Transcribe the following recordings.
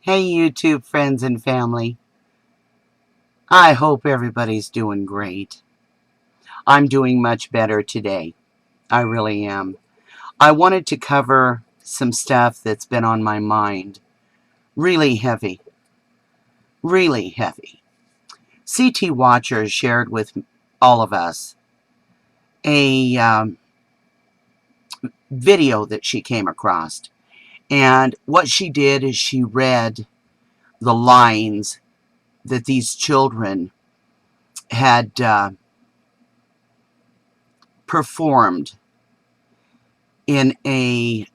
Hey YouTube friends and family. I hope everybody's doing great. I'm doing much better today. I really am. I wanted to cover some stuff that's been on my mind. Really heavy. Really heavy. CT Watcher shared with all of us a video that she came across. And what she did is she read the lines that these children had performed in a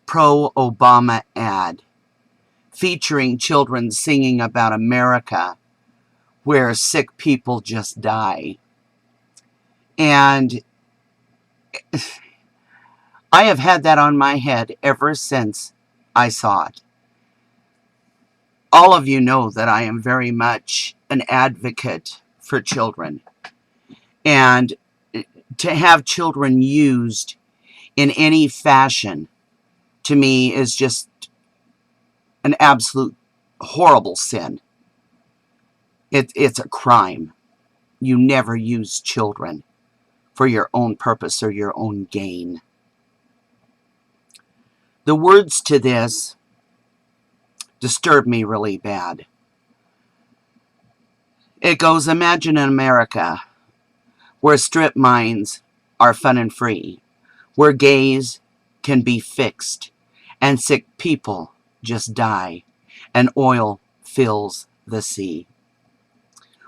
pro-Obama ad featuring children singing about America where sick people just die. And I have had that on my head ever since I saw it. All of you know that I am very much an advocate for children. And to have children used in any fashion, to me, is just an absolute horrible sin. It's a crime. You never use children for your own purpose or your own gain. The words to this disturb me really bad. It goes, imagine an America where strip mines are fun and free, where gays can be fixed, and sick people just die, and oil fills the sea.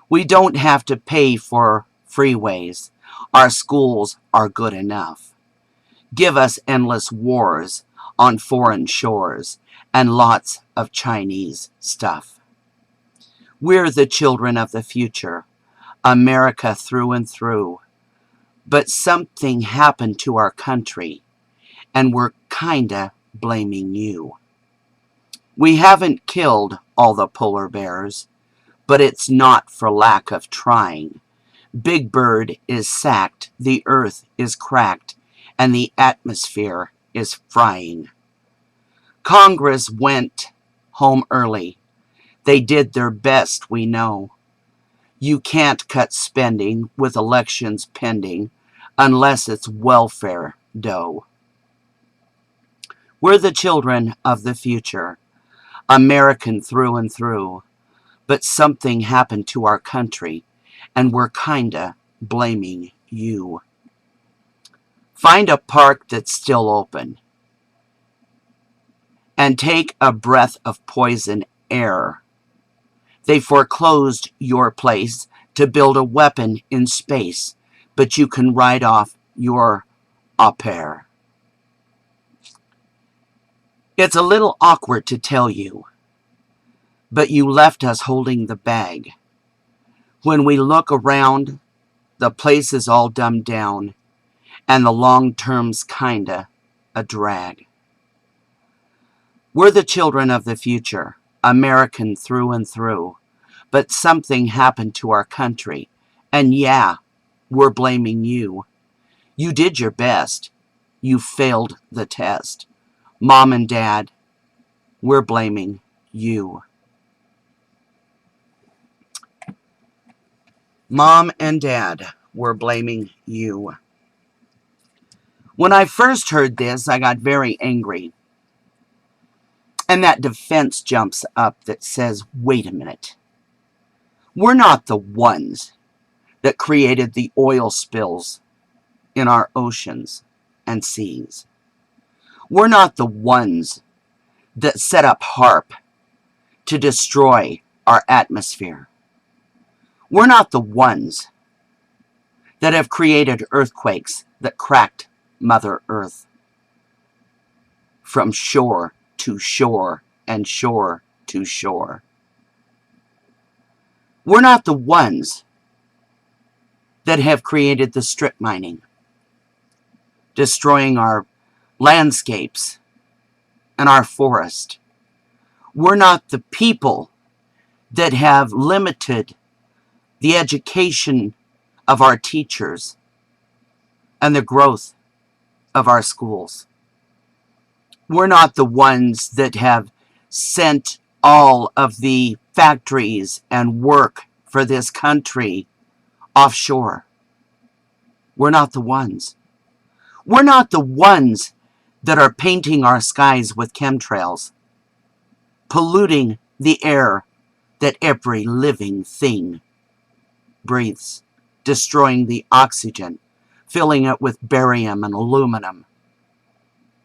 We don't have to pay for freeways. Our schools are good enough. Give us endless wars on foreign shores and lots of Chinese stuff. We're the children of the future, America through and through. But something happened to our country, and we're kinda blaming you. We haven't killed all the polar bears, but it's not for lack of trying. Big Bird is sacked, the earth is cracked, and the atmosphere is frying. Congress went home early. They did their best, we know. You can't cut spending with elections pending unless it's welfare dough. We're the children of the future, American through and through, but something happened to our country, and we're kinda blaming you. Find a park that's still open and take a breath of poison air. They foreclosed your place to build a weapon in space, but you can write off your au pair. It's a little awkward to tell you, but you left us holding the bag. When we look around, the place is all dumbed down, and the long term's kinda a drag. We're the children of the future, American through and through, but something happened to our country, and yeah, we're blaming you. You did your best. You failed the test. Mom and Dad, we're blaming you. Mom and Dad, we're blaming you. When I first heard this, I got very angry. And that defense jumps up that says, wait a minute. We're not the ones that created the oil spills in our oceans and seas. We're not the ones that set up HARP to destroy our atmosphere. We're not the ones that have created earthquakes that cracked Mother Earth from shore to shore and shore to shore. We're not the ones that have created the strip mining, destroying our landscapes and our forest. We're not the people that have limited the education of our teachers and the growth of our schools. We're not the ones that have sent all of the factories and work for this country offshore. We're not the ones. We're not the ones that are painting our skies with chemtrails, polluting the air that every living thing breathes, destroying the oxygen, filling it with barium and aluminum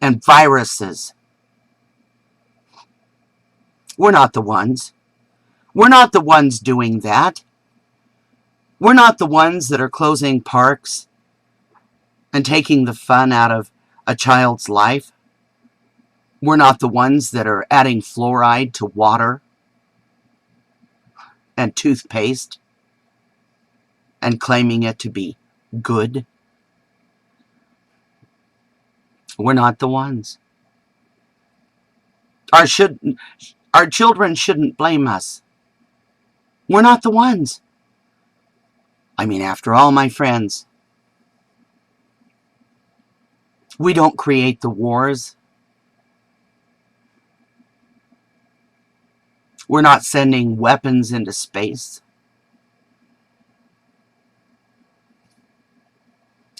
and viruses. We're not the ones. We're not the ones doing that. We're not the ones that are closing parks and taking the fun out of a child's life. We're not the ones that are adding fluoride to water and toothpaste and claiming it to be good. We're not the ones. Our children shouldn't blame us. We're not the ones. I mean, after all, my friends, we don't create the wars. We're not sending weapons into space.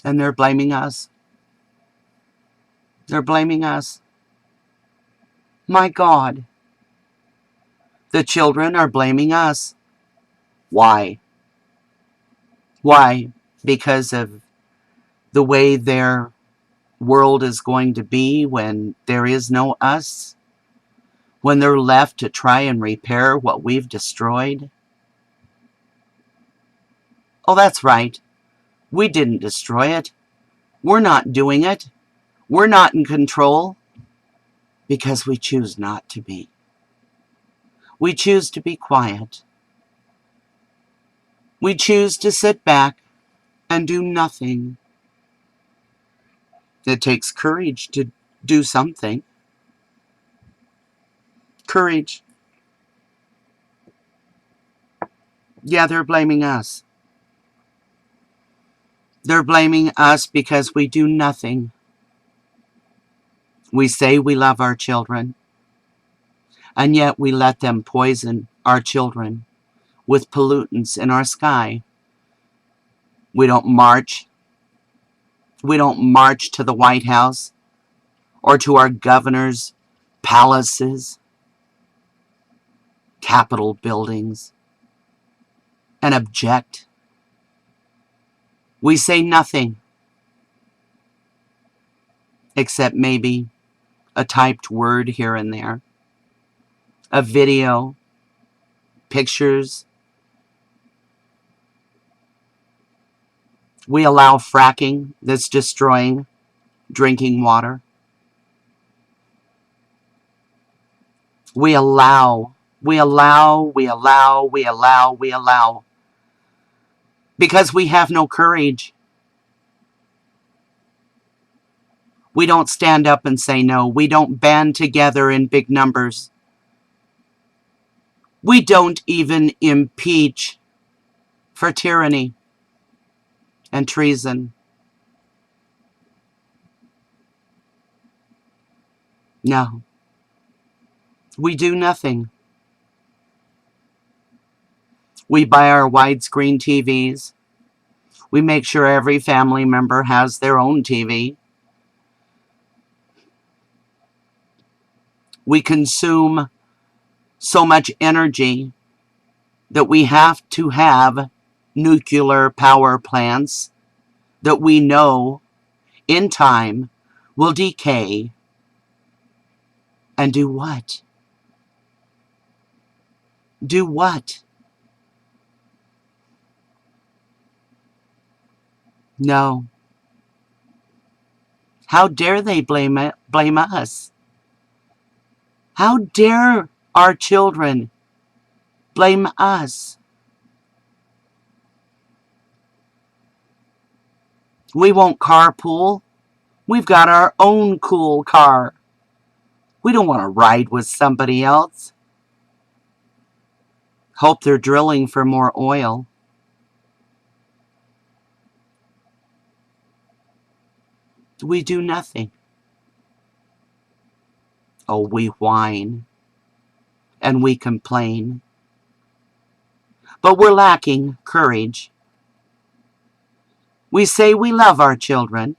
And they're blaming us. They're blaming us. My God. The children are blaming us. Why? Why? Because of the way their world is going to be when there is no us? When they're left to try and repair what we've destroyed? Oh, that's right. We didn't destroy it. We're not doing it. We're not in control because we choose not to be. We choose to be quiet. We choose to sit back and do nothing. It takes courage to do something. Courage. Yeah, they're blaming us. They're blaming us because we do nothing. We say we love our children, and yet we let them poison our children with pollutants in our sky. We don't march. We don't march to the White House or to our governor's palaces, Capitol buildings, and object. We say nothing except maybe a typed word here and there, a video, pictures. We allow fracking that's destroying drinking water. We allow, we allow, we allow, we allow, we allow. Because we have no courage. We don't stand up and say no. We don't band together in big numbers. We don't even impeach for tyranny and treason. No. We do nothing. We buy our widescreen TVs. We make sure every family member has their own TV. We consume so much energy that we have to have nuclear power plants that we know in time will decay and do what? Do what? No. How dare they blame us? How dare our children blame us? We won't carpool. We've got our own cool car. We don't want to ride with somebody else. Hope they're drilling for more oil. We do nothing. Oh, we whine and we complain. But we're lacking courage. We say we love our children.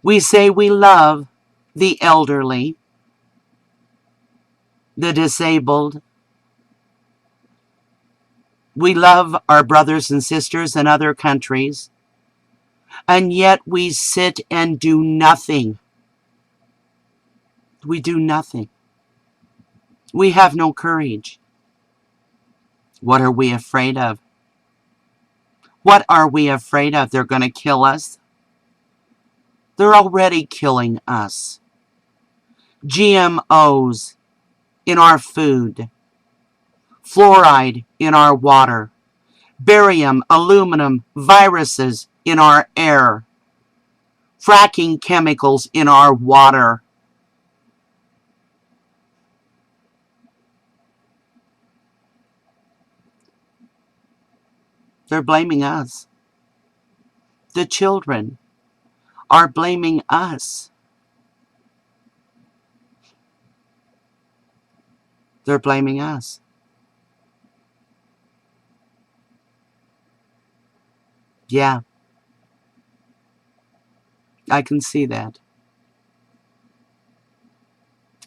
We say we love the elderly, the disabled. We love our brothers and sisters in other countries. And yet we sit and do nothing. We do nothing. We have no courage. What are we afraid of? What are we afraid of? They're going to kill us. They're already killing us. GMOs in our food. Fluoride in our water. Barium, aluminum, viruses in our air. Fracking chemicals in our water. They're blaming us. The children are blaming us. They're blaming us. Yeah, I can see that.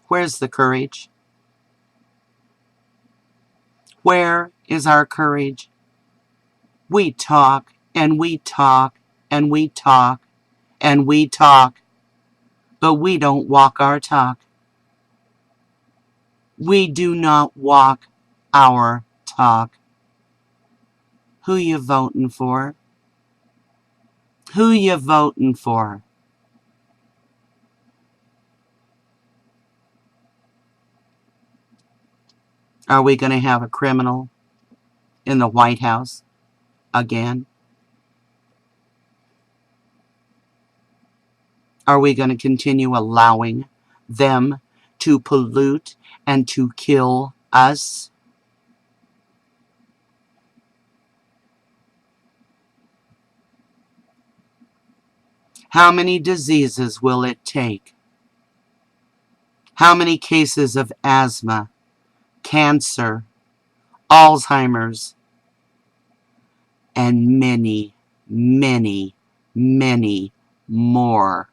Where's the courage? Where is our courage? We talk and we talk and we talk and we talk, but we don't walk our talk. We do not walk our talk. Who you voting for? Who you voting for? Are we going to have a criminal in the White House again? Are we going to continue allowing them to pollute and to kill us? How many diseases will it take? How many cases of asthma, cancer, Alzheimer's, and many, many, many more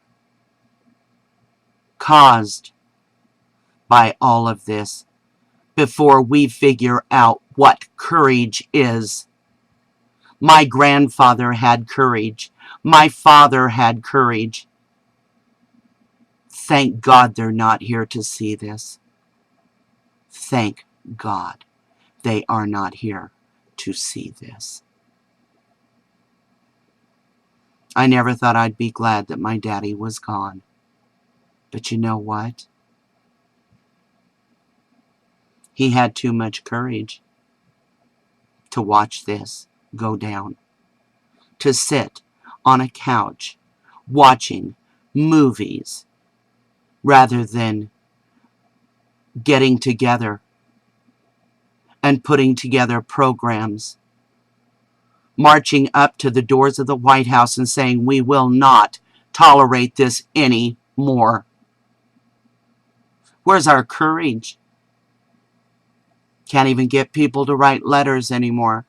caused by all of this before we figure out what courage is? My grandfather had courage. My father had courage. Thank God they're not here to see this. Thank God they are not here to see this. I never thought I'd be glad that my daddy was gone. But you know what? He had too much courage to watch this go down. To sit on a couch watching movies rather than getting together and putting together programs, marching up to the doors of the White House and saying, we will not tolerate this anymore. Where's our courage? Can't even get people to write letters anymore.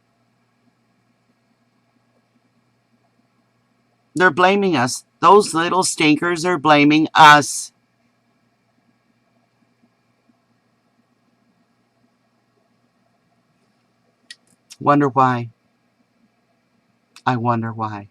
They're blaming us. Those little stinkers are blaming us. Wonder why. I wonder why.